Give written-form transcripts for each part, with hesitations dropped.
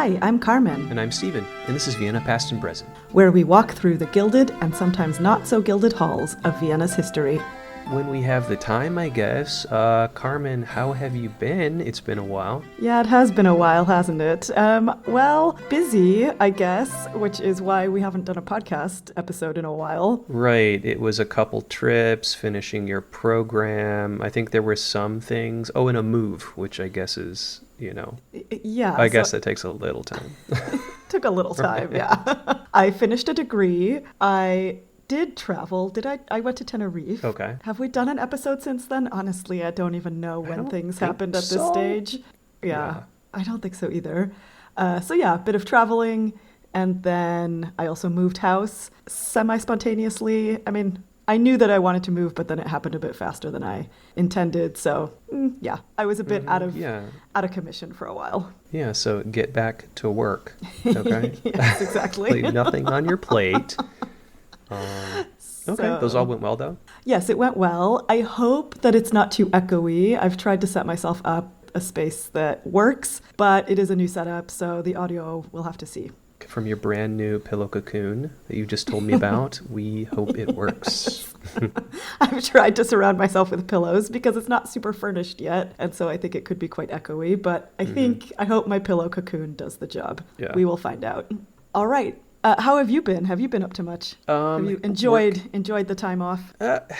Hi, I'm Carmen. And I'm Steven, and this is Vienna Past and Present, where we walk through the gilded and sometimes not so gilded halls of Vienna's history. When we have the time, I guess. Carmen, how have you been? It's been a while. Yeah, it has been a while, hasn't it? Well, busy, I guess, which is why we haven't done a podcast episode in a while. Right, it was a couple trips, finishing your program. I think there were some things. Oh, and a move, which I guess is, Yeah. I guess that takes a little time. Took a little time, yeah. I finished a degree. I did travel. I went to Tenerife. Okay. Have we done an episode since then? Honestly, I don't even know when things happened at this stage. Yeah, I don't think so either. So yeah, a bit of traveling. And then I also moved house semi-spontaneously. I mean, I knew that I wanted to move, but then it happened a bit faster than I intended. So yeah, I was a bit out of commission for a while. Yeah, so get back to work. Okay. Yes, exactly. Leave nothing on your plate. Okay, those all went well, though? Yes, it went well. I hope that it's not too echoey. I've tried to set myself up a space that works, but it is a new setup, so the audio we'll have to see. From your brand new pillow cocoon that you just told me about, we hope it works. I've tried to surround myself with pillows because it's not super furnished yet, and so I think it could be quite echoey, but I hope my pillow cocoon does the job. Yeah. We will find out. All right. How have you been? Have you been up to much? Have you enjoyed the time off? Work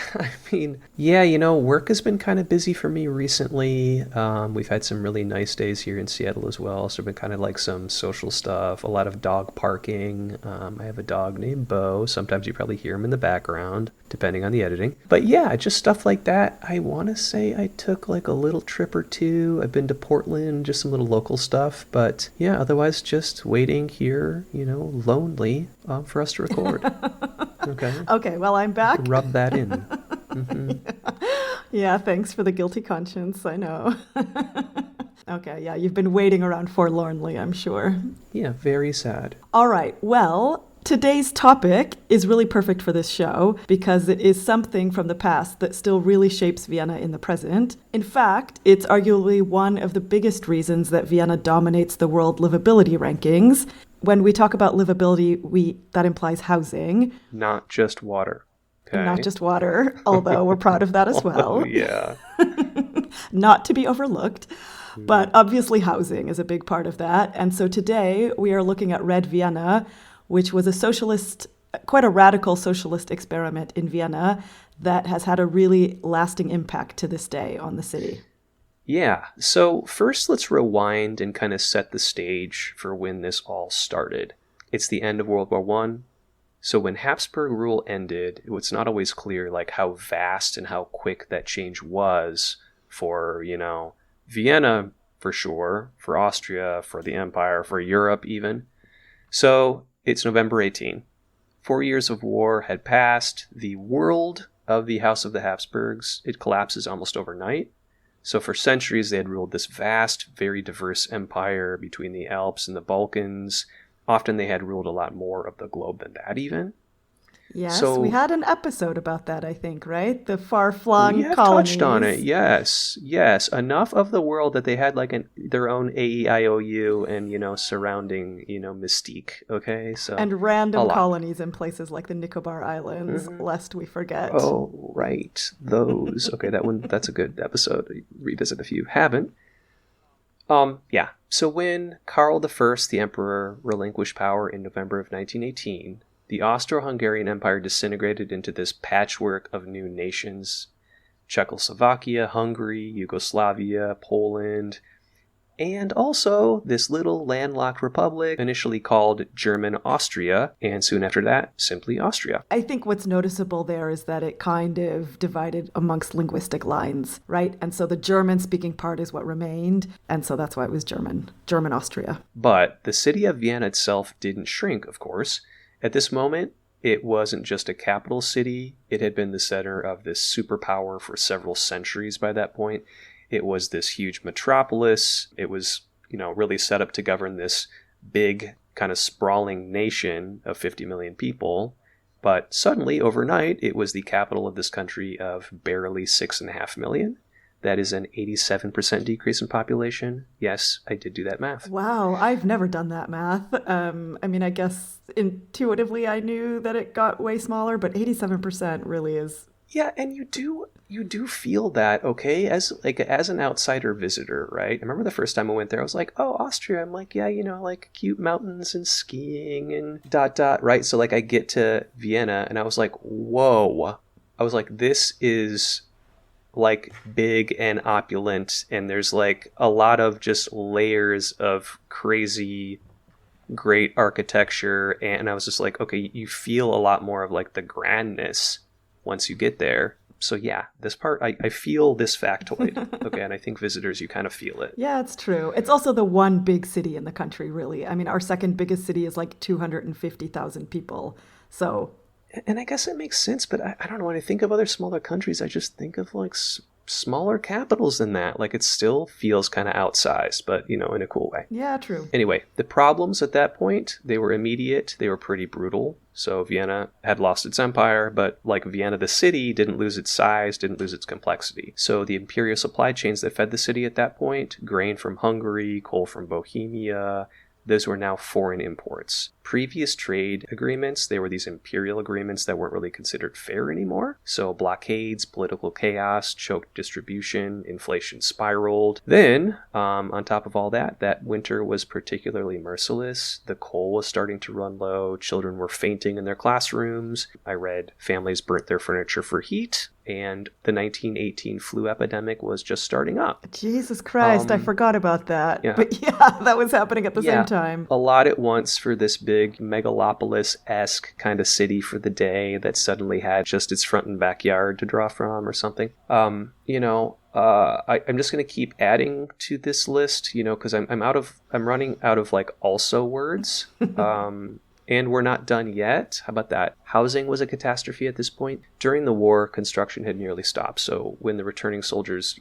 has been kind of busy for me recently. We've had some really nice days here in Seattle as well. So been kind of like some social stuff, a lot of dog parking. I have a dog named Bo. Sometimes you probably hear him in the background, depending on the editing. But yeah, just stuff like that. I want to say I took like a little trip or two. I've been to Portland, just some little local stuff. But yeah, otherwise just waiting here, lonely for us to record. Okay, well, I'm back. Rub that in. Mm-hmm. Yeah, thanks for the guilty conscience, I know. Okay, yeah, you've been waiting around forlornly, I'm sure. Yeah, very sad. All right, well, today's topic is really perfect for this show because it is something from the past that still really shapes Vienna in the present. In fact, it's arguably one of the biggest reasons that Vienna dominates the world livability rankings. When we talk about livability, that implies housing. Not just water. Okay. Not just water, although we're proud of that as well. Oh, yeah. Not to be overlooked. But obviously housing is a big part of that. And so today we are looking at Red Vienna, which was quite a radical socialist experiment in Vienna that has had a really lasting impact to this day on the city. Yeah, so first let's rewind and kind of set the stage for when this all started. It's the end of World War I. So when Habsburg rule ended, it's not always clear like how vast and how quick that change was for, Vienna for sure, for Austria, for the Empire, for Europe even. So it's November 18. 4 years of war had passed. The world of the House of the Habsburgs, it collapses almost overnight. So for centuries, they had ruled this vast, very diverse empire between the Alps and the Balkans. Often they had ruled a lot more of the globe than that even. Yes, we had an episode about that, I think, right? The far-flung colonies. We have touched on it, yes. Enough of the world that they had like their own AEIOU and, surrounding, mystique, okay? So and random colonies in places like the Nicobar Islands, lest we forget. Oh, right. Those. Okay, that's a good episode. Revisit if you haven't. Yeah. So when Karl I, the Emperor, relinquished power in November of 1918, the Austro-Hungarian Empire disintegrated into this patchwork of new nations: Czechoslovakia, Hungary, Yugoslavia, Poland, and also this little landlocked republic initially called German Austria, and soon after that, simply Austria. I think what's noticeable there is that it kind of divided amongst linguistic lines, right? And so the German-speaking part is what remained, and so that's why it was German Austria. But the city of Vienna itself didn't shrink, of course. At this moment, it wasn't just a capital city. It had been the center of this superpower for several centuries by that point. It was this huge metropolis. It was, really set up to govern this big, kind of sprawling nation of 50 million people. But suddenly, overnight, it was the capital of this country of barely 6.5 million. that is an 87% decrease in population. Yes, I did do that math. Wow, I've never done that math. I mean, I guess intuitively I knew that it got way smaller, but 87% really is. Yeah, and you do feel that, okay, as an outsider visitor, right? I remember the first time I went there, I was like, oh, Austria. I'm like, yeah, like cute mountains and skiing and ... right? So like I get to Vienna and I was like, whoa. I was like, this is like big and opulent, and there's like a lot of just layers of crazy great architecture, and I was just like, okay, you feel a lot more of like the grandness once you get there. So yeah, this part, I feel this factoid. Okay, and I think visitors, you kind of feel it. Yeah, it's true. It's also the one big city in the country, really. I mean, our second biggest city is like 250,000 people. So And I guess it makes sense, but I don't know. When I think of other smaller countries, I just think of like smaller capitals than that. Like it still feels kind of outsized, but in a cool way. yeah, true. Anyway, the problems at that point, they were immediate. They were pretty brutal. So Vienna had lost its empire, but like Vienna, the city, didn't lose its size, didn't lose its complexity. So the imperial supply chains that fed the city at that point, grain from Hungary, coal from Bohemia, those were now foreign imports. Previous trade agreements, they were these imperial agreements that weren't really considered fair anymore. So blockades, political chaos, choked distribution, inflation spiraled. Then, on top of all that, that winter was particularly merciless. The coal was starting to run low. Children were fainting in their classrooms. I read families burnt their furniture for heat. And the 1918 flu epidemic was just starting up. Jesus Christ, I forgot about that. Yeah. But yeah, that was happening at the same time. A lot at once for this big megalopolis-esque kind of city for the day that suddenly had just its front and backyard to draw from or something. I'm just going to keep adding to this list, because I'm running out of like also words. And we're not done yet. How about that? Housing was a catastrophe at this point. During the war, construction had nearly stopped. So when the returning soldiers,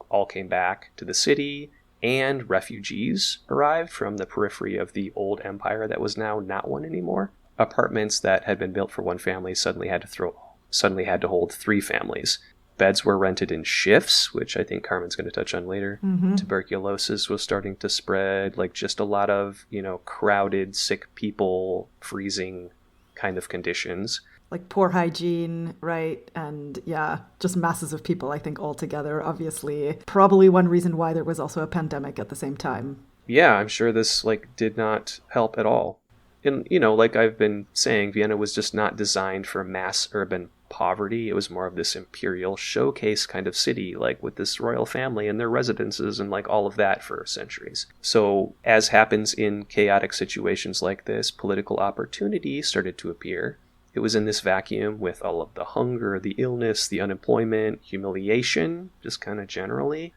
all came back to the city, and refugees arrived from the periphery of the old empire that was now not one anymore, apartments that had been built for one family suddenly had to hold three families. Beds were rented in shifts, which I think Carmen's going to touch on later. Mm-hmm. Tuberculosis was starting to spread, like just a lot of, crowded, sick people, freezing kind of conditions. Like poor hygiene, right? And yeah, just masses of people, I think, all together, obviously. Probably one reason why there was also a pandemic at the same time. Yeah, I'm sure this did not help at all. And, like I've been saying, Vienna was just not designed for mass urban poverty. It was more of this imperial showcase kind of city, like with this royal family and their residences and like all of that for centuries. So as happens in chaotic situations like this, political opportunity started to appear. It was in this vacuum with all of the hunger, the illness, the unemployment, humiliation, just kind of generally,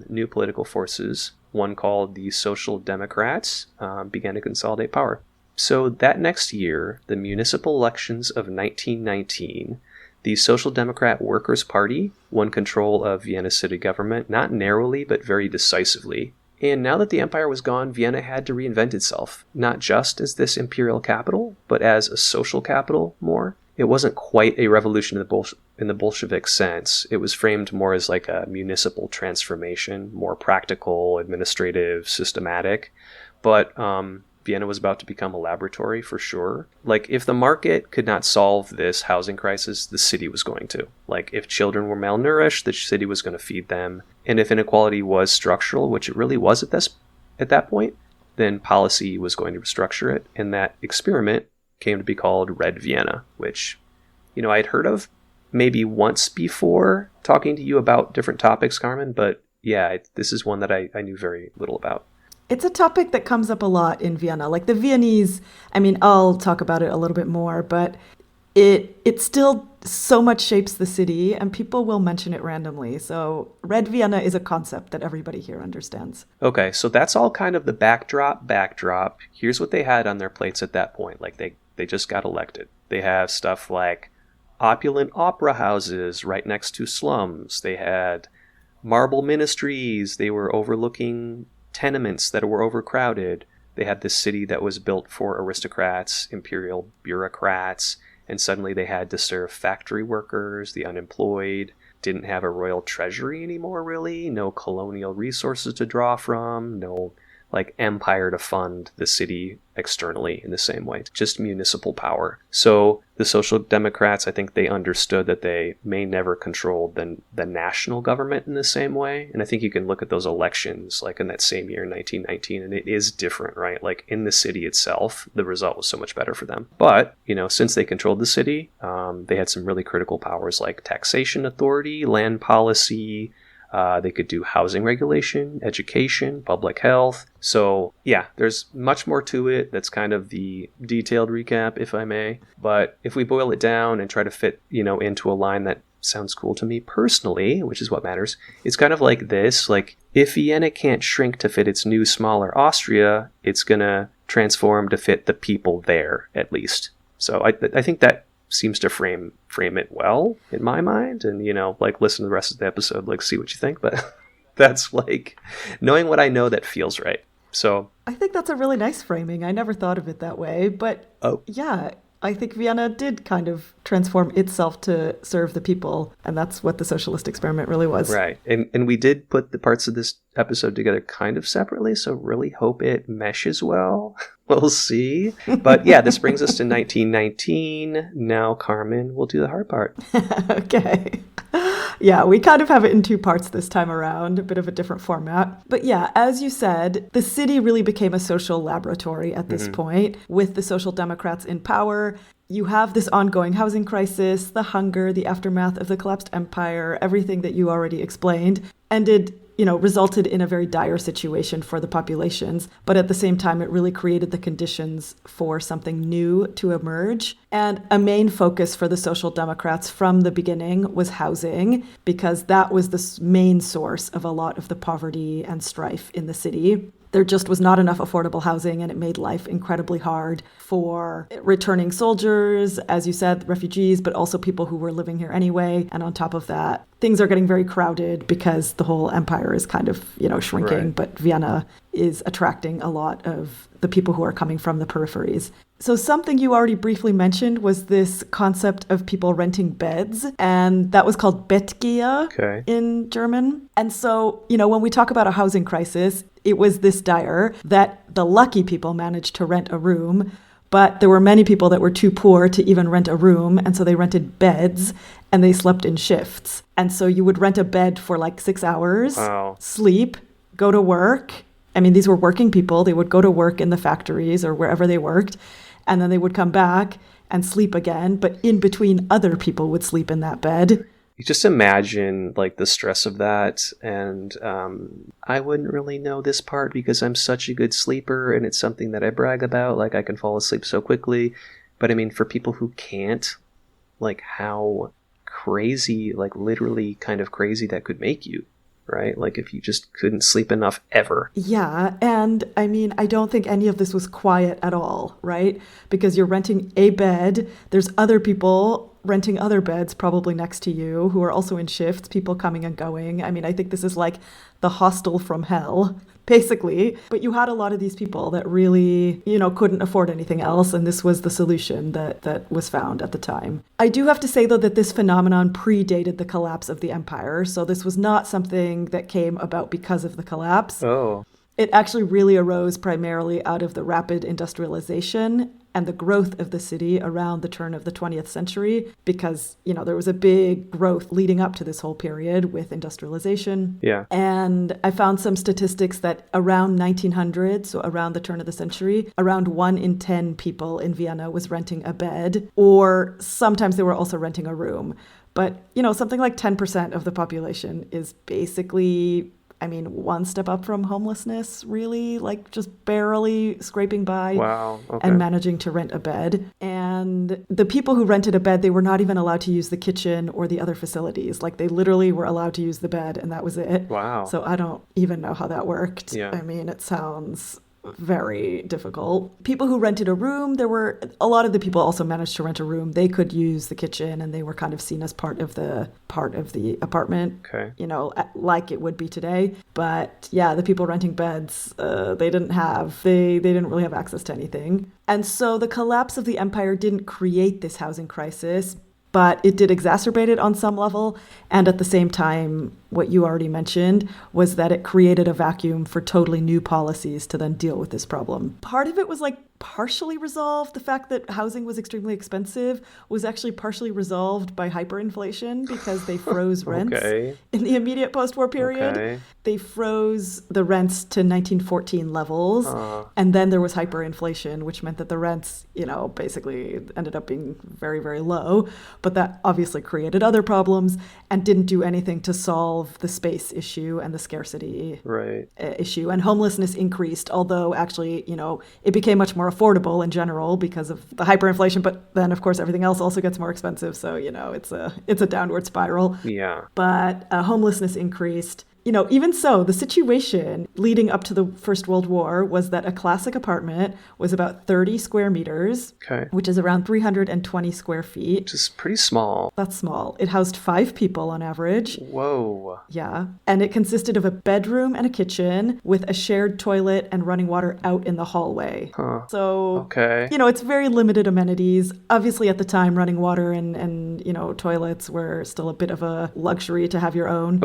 new political forces, one called the Social Democrats, began to consolidate power. So that next year, the municipal elections of 1919, the Social Democrat Workers' Party won control of Vienna city government, not narrowly, but very decisively. And now that the empire was gone, Vienna had to reinvent itself, not just as this imperial capital, but as a social capital more. It wasn't quite a revolution in the Bolshevik sense. It was framed more as like a municipal transformation, more practical, administrative, systematic. But Vienna was about to become a laboratory for sure. Like, if the market could not solve this housing crisis, the city was going to. Like, if children were malnourished, the city was going to feed them. And if inequality was structural, which it really was at that point, then policy was going to restructure it. And that experiment came to be called Red Vienna, which, I'd heard of maybe once before talking to you about different topics, Carmen. But yeah, this is one that I knew very little about. It's a topic that comes up a lot in Vienna. Like the Viennese, I mean, I'll talk about it a little bit more, but it still so much shapes the city, and people will mention it randomly. So Red Vienna is a concept that everybody here understands. Okay, so that's all kind of the backdrop. Here's what they had on their plates at that point. Like they just got elected. They have stuff like opulent opera houses right next to slums. They had marble ministries. They were overlooking tenements that were overcrowded. They had this city that was built for aristocrats, imperial bureaucrats, and suddenly they had to serve factory workers, the unemployed, didn't have a royal treasury anymore, really. No colonial resources to draw from, no like empire to fund the city externally in the same way, just municipal power. So the Social Democrats, I think they understood that they may never control the national government in the same way. And I think you can look at those elections like in that same year, 1919, and it is different, right? Like in the city itself, the result was so much better for them. But, since they controlled the city, they had some really critical powers like taxation authority, land policy. They could do housing regulation, education, public health. So yeah, there's much more to it. That's kind of the detailed recap, if I may. But if we boil it down and try to fit, into a line that sounds cool to me personally, which is what matters, it's kind of like this. Like if Vienna can't shrink to fit its new, smaller Austria, it's going to transform to fit the people there, at least. So I think that seems to frame it well in my mind, and listen to the rest of the episode, see what you think. But that's knowing what I know that feels right. So I think that's a really nice framing. I never thought of it that way, but yeah, I think Vienna did kind of transform itself to serve the people, and that's what the socialist experiment really was. Right. And we did put the parts of this episode together kind of separately, so really hope it meshes well. We'll see. But yeah, this brings us to 1919. Now, Carmen will do the hard part. Okay. Yeah, we kind of have it in two parts this time around, a bit of a different format. But yeah, as you said, the city really became a social laboratory at this point, with the Social Democrats in power. You have this ongoing housing crisis, the hunger, the aftermath of the collapsed empire, everything that you already explained, ended resulted in a very dire situation for the populations. But at the same time, it really created the conditions for something new to emerge. And a main focus for the Social Democrats from the beginning was housing, because that was the main source of a lot of the poverty and strife in the city. There just was not enough affordable housing, and it made life incredibly hard for returning soldiers, as you said, refugees, but also people who were living here anyway. And on top of that, things are getting very crowded because the whole empire is kind of, shrinking, right. But Vienna is attracting a lot of the people who are coming from the peripheries. So something you already briefly mentioned was this concept of people renting beds, and that was called Bettgier in German. And so, when we talk about a housing crisis, it was this dire that the lucky people managed to rent a room, but there were many people that were too poor to even rent a room, and so they rented beds, and they slept in shifts. And so you would rent a bed for 6 hours, sleep, go to work. I mean, these were working people. They would go to work in the factories or wherever they worked, and then they would come back and sleep again. But in between, other people would sleep in that bed. You just imagine the stress of that. And I wouldn't really know this part because I'm such a good sleeper, and it's something that I brag about. I can fall asleep so quickly. But I mean, for people who can't, how crazy, literally kind of crazy that could make you. Right? If you just couldn't sleep enough ever. Yeah. And I mean, I don't think any of this was quiet at all, right? Because you're renting a bed. There's other people renting other beds probably next to you who are also in shifts, people coming and going. I mean, I think this is like the hostel from hell, basically. But you had a lot of these people that really, couldn't afford anything else. And this was the solution that was found at the time. I do have to say, though, that this phenomenon predated the collapse of the empire. So this was not something that came about because of the collapse. Oh. It actually really arose primarily out of the rapid industrialization and the growth of the city around the turn of the 20th century, because, there was a big growth leading up to this whole period with industrialization. Yeah. And I found some statistics that around 1900, so around the turn of the century, around 1 in 10 people in Vienna was renting a bed, or sometimes they were also renting a room. But, something like 10% of the population is basically, one step up from homelessness, really, just barely scraping by. Wow. Okay. And managing to rent a bed. And the people who rented a bed, they were not even allowed to use the kitchen or the other facilities. They literally were allowed to use the bed, and that was it. Wow. So I don't even know how that worked. Yeah. It sounds very difficult. People who rented a room, there were a lot of the people also managed to rent a room. They could use the kitchen, and they were kind of seen as part of the apartment. Okay. Like it would be today. But yeah, the people renting beds, they didn't really have access to anything. And so the collapse of the empire didn't create this housing crisis, but it did exacerbate it on some level. And at the same time, what you already mentioned was that it created a vacuum for totally new policies to then deal with this problem. Part of it was like partially resolved. The fact that housing was extremely expensive was actually partially resolved by hyperinflation because they froze rents in the immediate post-war period. They froze the rents to 1914 levels. And then there was hyperinflation, which meant that the rents, basically ended up being very, very low. But that obviously created other problems and didn't do anything to solve the space issue and the scarcity issue. And homelessness increased, although actually, it became much more affordable in general because of the hyperinflation. But then, of course, everything else also gets more expensive. So, it's a downward spiral. Yeah. But homelessness increased. Even so, the situation leading up to the First World War was that a classic apartment was about 30 square meters, which is around 320 square feet. Which is pretty small. That's small. It housed 5 people on average. Whoa. Yeah. And it consisted of a bedroom and a kitchen with a shared toilet and running water out in the hallway. So, it's very limited amenities. Obviously, at the time, running water and toilets were still a bit of a luxury to have your own.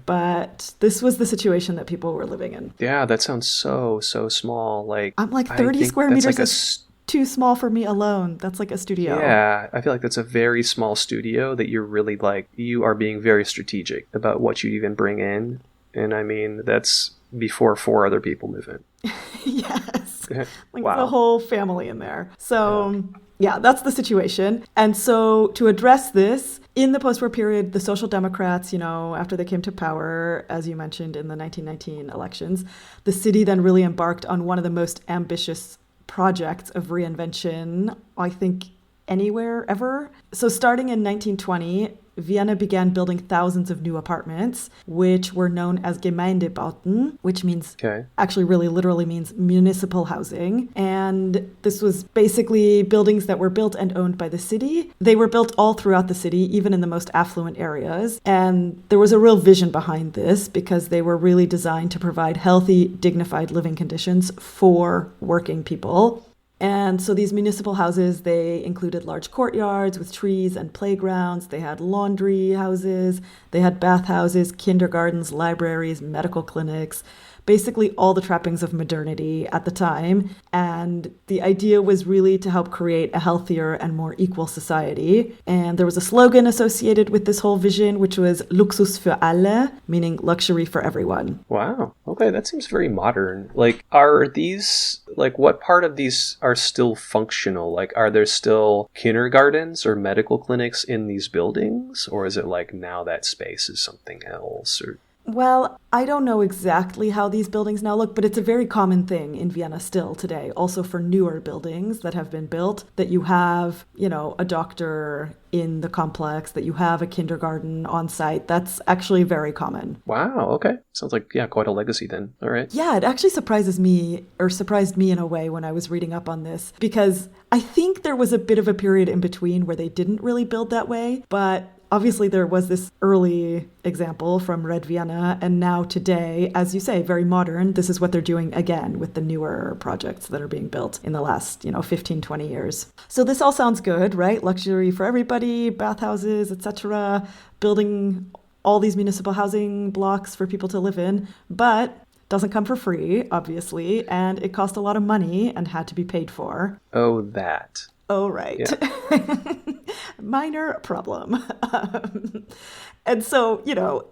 But this was the situation that people were living in. Yeah, that sounds so small. I'm like 30 square meters is too small for me alone. That's like a studio. Yeah, I feel like that's a very small studio that you're really you are being very strategic about what you even bring in. And I mean, that's before 4 other people move in. Yes. The whole family in there. So... Yeah, that's the situation. And so to address this, in the post-war period, the Social Democrats, after they came to power, as you mentioned in the 1919 elections, the city then really embarked on one of the most ambitious projects of reinvention, I think, anywhere ever. So starting in 1920, Vienna began building thousands of new apartments, which were known as Gemeindebauten, which means actually really literally means municipal housing. And this was basically buildings that were built and owned by the city. They were built all throughout the city, even in the most affluent areas. And there was a real vision behind this because they were really designed to provide healthy, dignified living conditions for working people. And so these municipal houses, they included large courtyards with trees and playgrounds. They had laundry houses. They had bathhouses, kindergartens, libraries, medical clinics, basically all the trappings of modernity at the time. And the idea was really to help create a healthier and more equal society. And there was a slogan associated with this whole vision, which was Luxus für alle, meaning luxury for everyone. Wow. Okay, that seems very modern. Are these, what part of these are still functional? Are there still kindergartens or medical clinics in these buildings? Or is it now that space is something else? Or... Well, I don't know exactly how these buildings now look, but it's a very common thing in Vienna still today, also for newer buildings that have been built, that you have, a doctor in the complex, that you have a kindergarten on site. That's actually very common. Wow, okay. Sounds like, quite a legacy then. All right. Yeah, it actually surprised me in a way when I was reading up on this, because I think there was a bit of a period in between where they didn't really build that way, but obviously, there was this early example from Red Vienna, and now today, as you say, very modern, this is what they're doing again with the newer projects that are being built in the last, 15, 20 years. So this all sounds good, right? Luxury for everybody, bathhouses, etc., building all these municipal housing blocks for people to live in, but doesn't come for free, obviously, and it cost a lot of money and had to be paid for. Oh, that. Oh, right. Yeah. Minor problem. And so,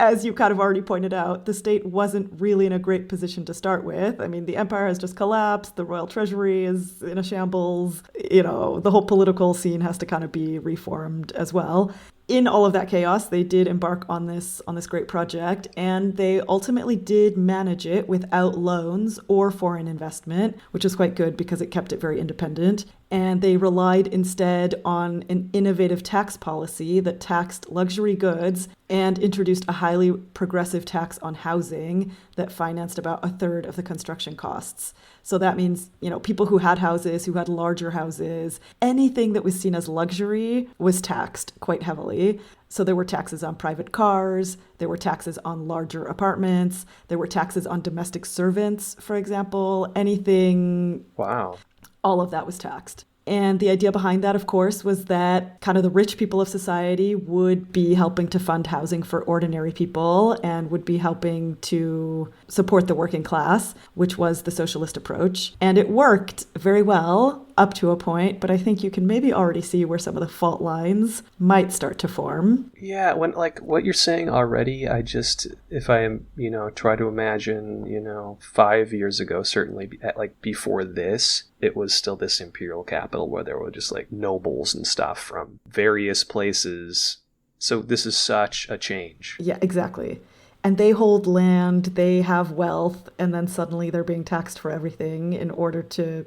as you kind of already pointed out, the state wasn't really in a great position to start with. I mean, the empire has just collapsed. The royal treasury is in a shambles. The whole political scene has to kind of be reformed as well. In all of that chaos, they did embark on this great project, and they ultimately did manage it without loans or foreign investment, which is quite good because it kept it very independent. And they relied instead on an innovative tax policy that taxed luxury goods and introduced a highly progressive tax on housing that financed about a third of the construction costs. So that means, people who had houses, who had larger houses, anything that was seen as luxury was taxed quite heavily. So there were taxes on private cars, there were taxes on larger apartments, there were taxes on domestic servants, for example, anything. Wow. All of that was taxed. And the idea behind that, of course, was that kind of the rich people of society would be helping to fund housing for ordinary people and would be helping to support the working class, which was the socialist approach. And it worked very well up to a point, but I think you can maybe already see where some of the fault lines might start to form. Yeah, when like what you're saying already, if I am, try to imagine, 5 years ago, certainly like before this, it was still this imperial capital where there were just like nobles and stuff from various places. So this is such a change. Yeah, exactly. And they hold land, they have wealth, and then suddenly they're being taxed for everything in order to,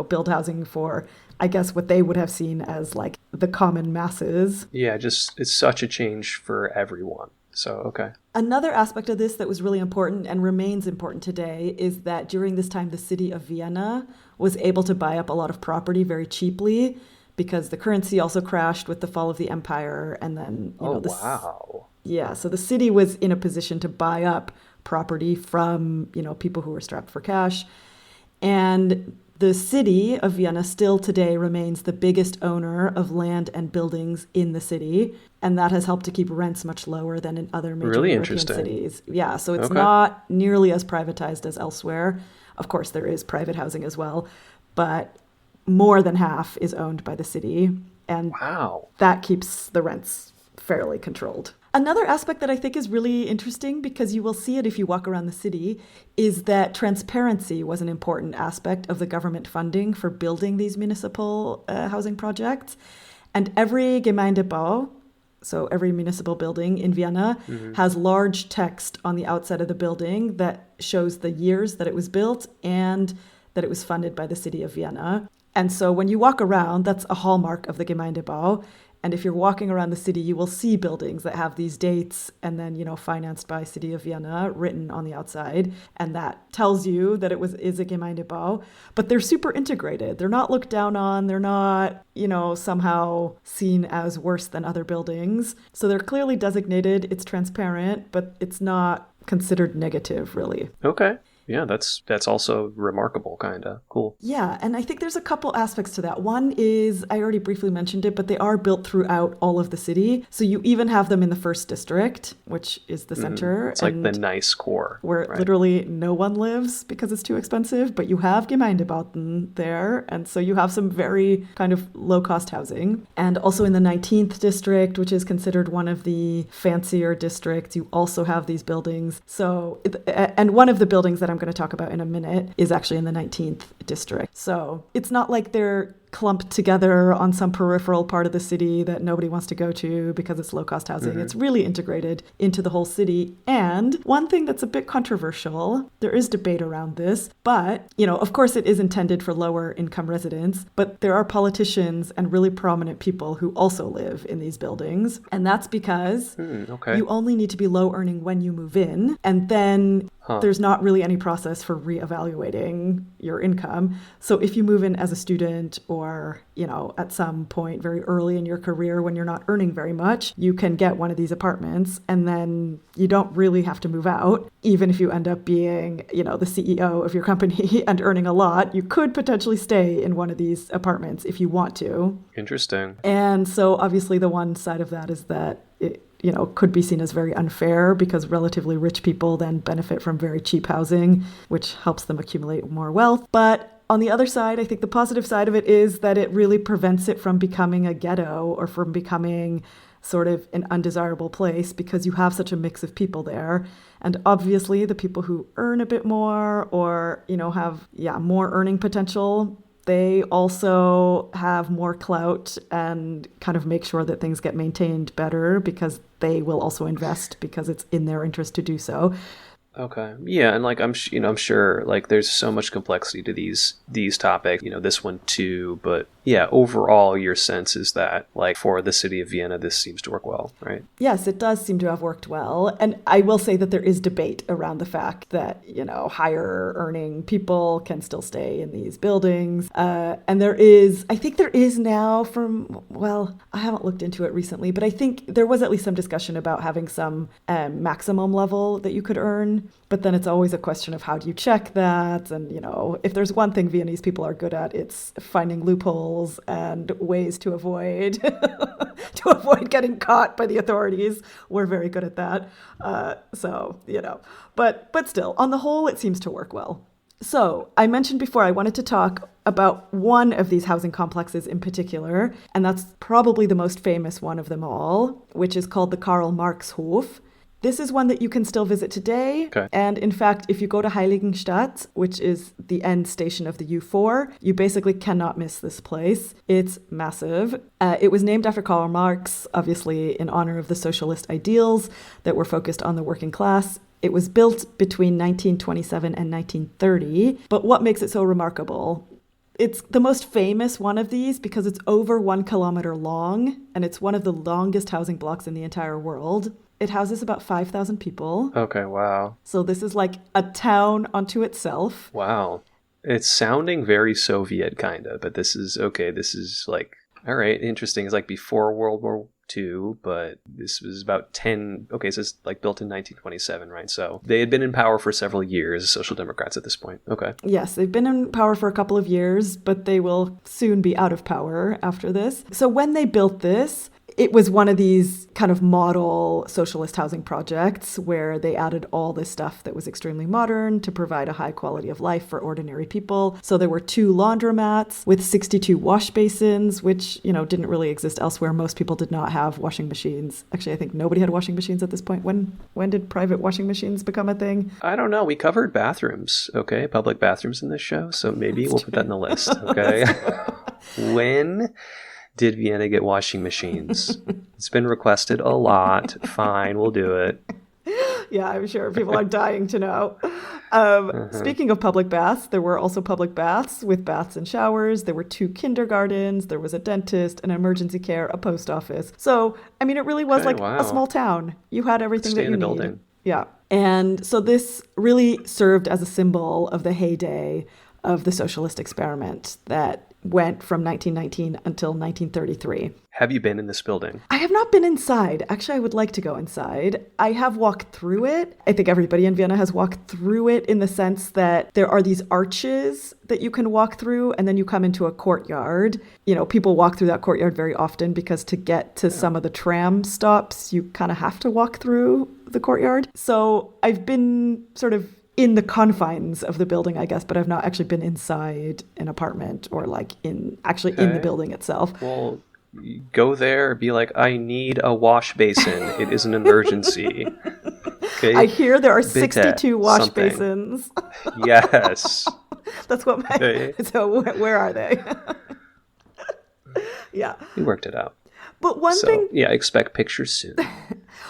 build housing for, I guess, what they would have seen as like the common masses. Yeah, it's such a change for everyone. So, okay. Another aspect of this that was really important and remains important today is that during this time, the city of Vienna was able to buy up a lot of property very cheaply because the currency also crashed with the fall of the empire. And then, wow. Yeah, so the city was in a position to buy up property from, people who were strapped for cash. And the city of Vienna still today remains the biggest owner of land and buildings in the city, and that has helped to keep rents much lower than in other major European cities. Yeah, so it's not nearly as privatized as elsewhere. Of course, there is private housing as well, but more than half is owned by the city, and that keeps the rents fairly controlled. Another aspect that I think is really interesting, because you will see it if you walk around the city, is that transparency was an important aspect of the government funding for building these municipal housing projects. And every Gemeindebau, so every municipal building in Vienna, has large text on the outside of the building that shows the years that it was built and that it was funded by the city of Vienna. And so when you walk around, that's a hallmark of the Gemeindebau. And if you're walking around the city, you will see buildings that have these dates and then, financed by City of Vienna written on the outside. And that tells you that is a Gemeindebau. But they're super integrated. They're not looked down on. They're not, somehow seen as worse than other buildings. So they're clearly designated. It's transparent, but it's not considered negative, really. Okay. Yeah, that's also remarkable, kind of. Cool. Yeah, and I think there's a couple aspects to that. One is, I already briefly mentioned it, but they are built throughout all of the city. So you even have them in the first district, which is the center. It's like the nice core. Where literally no one lives because it's too expensive, but you have Gemeindebauten there. And so you have some very kind of low-cost housing. And also in the 19th district, which is considered one of the fancier districts, you also have these buildings. So, and one of the buildings that I'm going to talk about in a minute is actually in the 19th district. So it's not like they're clumped together on some peripheral part of the city that nobody wants to go to because it's low-cost housing. It's really integrated into the whole city. And one thing that's a bit controversial, there is debate around this, but, of course it is intended for lower income residents, but there are politicians and really prominent people who also live in these buildings. And that's because you only need to be low earning when you move in, and then there's not really any process for reevaluating your income. So if you move in as a student or, at some point very early in your career when you're not earning very much, you can get one of these apartments and then you don't really have to move out. Even if you end up being, the CEO of your company and earning a lot, you could potentially stay in one of these apartments if you want to. Interesting. And so obviously the one side of that is that it could be seen as very unfair because relatively rich people then benefit from very cheap housing, which helps them accumulate more wealth. But on the other side, I think the positive side of it is that it really prevents it from becoming a ghetto or from becoming sort of an undesirable place because you have such a mix of people there. And obviously the people who earn a bit more or, have, more earning potential, they also have more clout and kind of make sure that things get maintained better because they will also invest because it's in their interest to do so. Okay. Yeah, and I'm sure there's so much complexity to these topics, this one too, but yeah, overall your sense is that for the city of Vienna this seems to work well, right? Yes, it does seem to have worked well. And I will say that there is debate around the fact that, higher earning people can still stay in these buildings. And I think there is now I haven't looked into it recently, but I think there was at least some discussion about having some maximum level that you could earn. But then it's always a question of how do you check that? And, you know, if there's one thing Viennese people are good at, it's finding loopholes and ways to avoid to avoid getting caught by the authorities. We're very good at that. So, you know, but still, on the whole, it seems to work well. So I mentioned before I wanted to talk about one of these housing complexes in particular, and that's probably the most famous one of them all, which is called the Karl-Marx-Hof. This is one that you can still visit today. Okay. And in fact, if you go to Heiligenstadt, which is the end station of the U4, you basically cannot miss this place. It's massive. It was named after Karl Marx, obviously in honor of the socialist ideals that were focused on the working class. It was built between 1927 and 1930. But what makes it so remarkable? It's the most famous one of these because it's over 1 kilometer long, and it's one of the longest housing blocks in the entire world. It houses about 5,000 people. Okay, wow. So this is like a town unto itself. Wow. It's sounding very Soviet kind of, but this is like, all right, interesting. It's like before World War II, but this was about 10, okay, so it's like built in 1927, right? So they had been in power for several years, Social Democrats at this point. Okay. Yes, they've been in power for a couple of years, but they will soon be out of power after this. So when they built this, it was one of these kind of model socialist housing projects where they added all this stuff that was extremely modern to provide a high quality of life for ordinary people. So there were 2 laundromats with 62 wash basins, which, you know, didn't really exist elsewhere. Most people did not have washing machines. Actually, I think nobody had washing machines at this point. When did private washing machines become a thing? I don't know. We covered bathrooms, okay? Public bathrooms in this show. So maybe we'll put that in the list, okay? When did Vienna get washing machines? It's been requested a lot. Fine, we'll do it. Yeah, I'm sure people are dying to know. Speaking of public baths, there were also public baths with baths and showers. There were 2 kindergartens. There was a dentist, an emergency care, a post office. So, I mean, it really was a small town. You had everything that you needed. Building. Yeah. And so this really served as a symbol of the heyday of the socialist experiment that went from 1919 until 1933. Have you been in this building? I have not been inside. Actually, I would like to go inside. I have walked through it. I think everybody in Vienna has walked through it in the sense that there are these arches that you can walk through, and then you come into a courtyard. You know, people walk through that courtyard very often because to get to some of the tram stops, you kind of have to walk through the courtyard. So I've been sort of in the confines of the building, I guess, but I've not actually been inside an apartment or like in the building itself. Well, go there, be like, I need a wash basin. It is an emergency. Okay. I hear there are 62 wash basins. Yes. That's what so where are they? Yeah. We worked it out. But one thing... Yeah, expect pictures soon.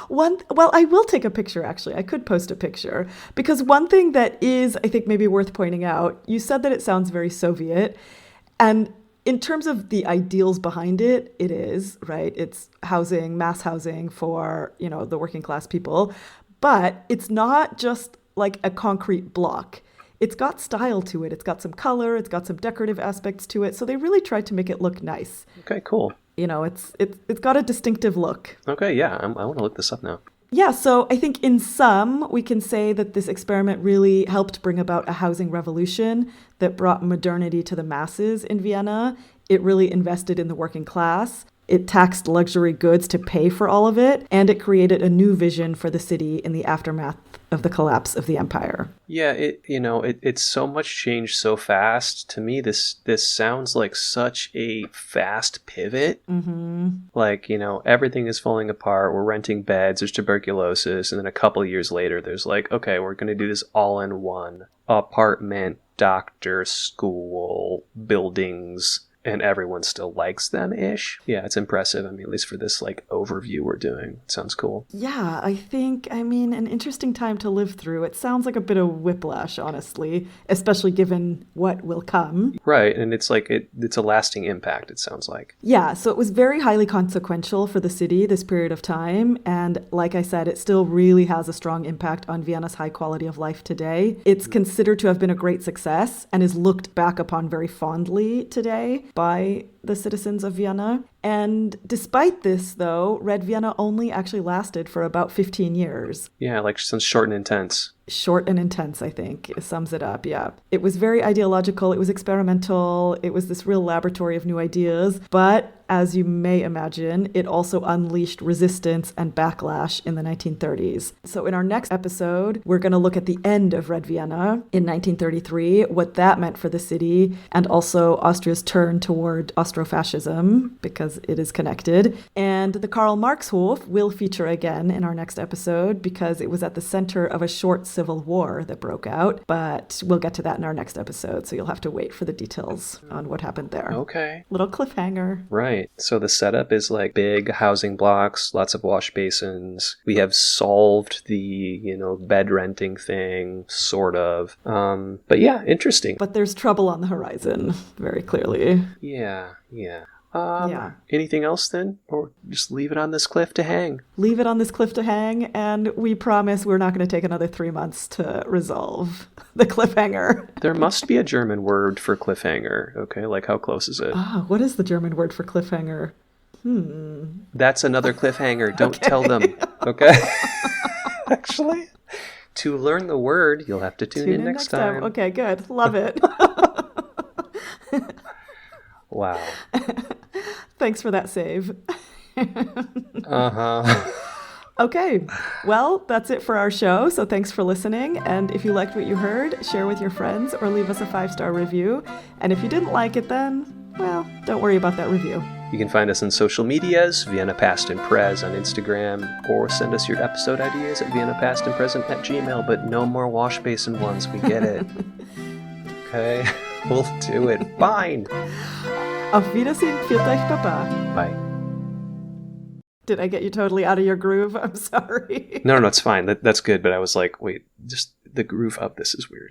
Well, I will take a picture, actually. I could post a picture. Because one thing that is, I think, maybe worth pointing out, you said that it sounds very Soviet. And in terms of the ideals behind it, it is, right? It's housing, mass housing for, you know, the working class people. But it's not just like a concrete block. It's got style to it. It's got some color. It's got some decorative aspects to it. So they really tried to make it look nice. Okay, cool. You know, it's got a distinctive look. Okay, yeah, I want to look this up now. Yeah, so I think in sum, we can say that this experiment really helped bring about a housing revolution that brought modernity to the masses in Vienna. It really invested in the working class. It taxed luxury goods to pay for all of it, and it created a new vision for the city in the aftermath of the collapse of the empire. Yeah, it's so much changed so fast. To me, this sounds like such a fast pivot. Mm-hmm. Like, you know, everything is falling apart. We're renting beds. There's tuberculosis, and then a couple of years later, there's like, okay, we're going to do this all in one: apartment, doctor, school, buildings. And everyone still likes them-ish. Yeah, it's impressive. I mean, at least for this, like, overview we're doing. It sounds cool. Yeah, I mean, an interesting time to live through. It sounds like a bit of whiplash, honestly, especially given what will come. Right, and it's like, it's a lasting impact, it sounds like. Yeah, so it was very highly consequential for the city this period of time. And like I said, it still really has a strong impact on Vienna's high quality of life today. It's considered to have been a great success and is looked back upon very fondly today by the citizens of Vienna. And despite this, though, Red Vienna only actually lasted for about 15 years. Yeah, like some short and intense. Short and intense, I think, sums it up. Yeah. It was very ideological. It was experimental. It was this real laboratory of new ideas. But as you may imagine, it also unleashed resistance and backlash in the 1930s. So in our next episode, we're going to look at the end of Red Vienna in 1933, what that meant for the city, and also Austria's turn toward Austrofascism, because it is connected. And the Karl-Marx-Hof will feature again in our next episode, because it was at the center of a short civil war that broke out. But we'll get to that in our next episode, so you'll have to wait for the details on what happened there. Okay. Little cliffhanger. Right. So the setup is like big housing blocks, lots of wash basins. We have solved the, bed renting thing, sort of. But yeah, interesting. But there's trouble on the horizon, very clearly. Yeah. Yeah. Anything else then? Or just leave it on this cliff to hang? Leave it on this cliff to hang, and we promise we're not going to take another 3 months to resolve the cliffhanger. There must be a German word for cliffhanger, okay? Like, how close is it? What is the German word for cliffhanger? That's another cliffhanger. Don't tell them, okay? Actually, to learn the word, you'll have to tune in next time. Okay, good. Love it. Wow. Thanks for that save. Uh-huh. Okay, well, that's it for our show. So thanks for listening. And if you liked what you heard, share with your friends or leave us a 5-star review. And if you didn't like it, then, well, don't worry about that review. You can find us on social medias, Vienna Past and Pres on Instagram, or send us your episode ideas at viennapastandpresent@gmail.com. But no more wash basin ones. We get it. Okay, we'll do it. Fine. Auf Wiedersehen, pfiat euch, Papa. Bye. Did I get you totally out of your groove? I'm sorry. No, it's fine. That's good. But I was like, wait, just the groove of this is weird.